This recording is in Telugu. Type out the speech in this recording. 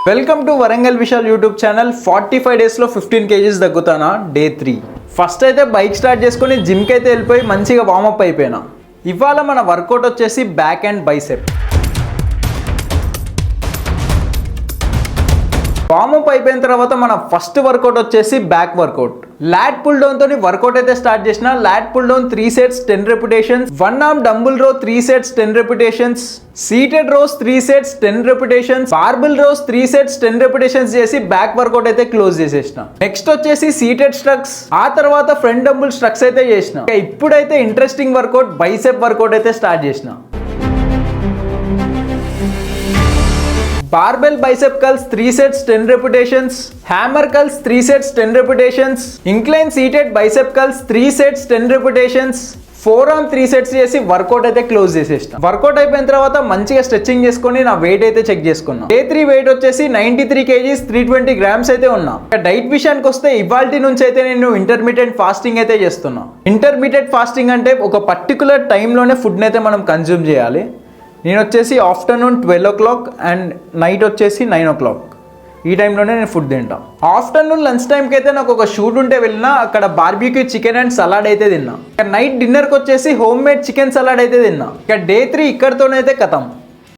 Welcome to Warangal Vishal YouTube channel. 45 డేస్లో 15 kgs తగ్గుతానా డే 3. ఫస్ట్ అయితే బైక్ స్టార్ట్ చేసుకొని జిమ్కి అయితే వెళ్ళిపోయి మంచిగా వార్మప్ అయిపోయినా. ఇవాళ మన వర్కౌట్ వచ్చేసి బ్యాక్ అండ్ బైసెప్. వార్మప్ అయిపోయిన తర్వాత మన ఫస్ట్ వర్కౌట్ వచ్చేసి back workout. Lat pull down తోని వర్కౌట్ అయితే స్టార్ట్ చేసిన. Lat pull down 3 sets 10 repetitions, 1 arm dumbbell row 3 sets 10 repetitions, seated rows 3 sets 10 repetitions, barbell rows 3 sets 10 repetitions చేసి బ్యాక్ వర్కౌట్ అయితే క్లోజ్ చేసేసిన. నెక్స్ట్ వచ్చేసి సీటెడ్ స్ట్రక్స్, ఆ తర్వాత ఫ్రంట్ డంబుల్ స్ట్రక్స్ అయితే చేసిన. ఇప్పుడైతే ఇంట్రెస్టింగ్ వర్కౌట్ బైసెప్ వర్కౌట్ అయితే స్టార్ట్ చేసిన. Barbell bicep curls 3 sets 10 repetitions, hammer curls 3 sets 10 repetitions, incline seated bicep curls 3 sets 10 repetitions, 4 arm 3 sets చేసి వర్కౌట్ అయితే క్లోజ్ చేసేసిన. వర్కౌట్ అయిపోయిన తర్వాత మంచిగా స్ట్రెచింగ్ చేసుకొని నా వెయిట్ అయితే చెక్ చేసుకున్నా. డే 3 వెయిట్ వచ్చేసి 93 kgs 320 grams అయితే ఉన్నా. డైట్ విషయానికి వస్తే ఇవాల్టి నుంచి అయితే నేను ఇంటర్మీడియట్ ఫాస్టింగ్ అయితే చేస్తున్నా. ఇంటర్మీడియట్ ఫాస్టింగ్ అంటే ఒక పర్టికులర్ టైంలోనే ఫుడ్ని అయితే మనం కన్జ్యూమ్ చేయాలి. నేను వచ్చేసి ఆఫ్టర్నూన్ 12 o'clock అండ్ నైట్ వచ్చేసి 9 o'clock ఈ టైంలోనే నేను ఫుడ్ తింటా. ఆఫ్టర్నూన్ లంచ్ టైంకి అయితే నాకు ఒక షూట్ ఉంటే వెళ్ళినా, అక్కడ బార్బిక్యూ చికెన్ అండ్ సలాడ్ అయితే తిన్నా. నైట్ డిన్నర్కి వచ్చేసి హోమ్ మేడ్ చికెన్ సలాడ్ అయితే తిన్నా. ఇక డే 3 ఇక్కడితోనైతే ఖతం.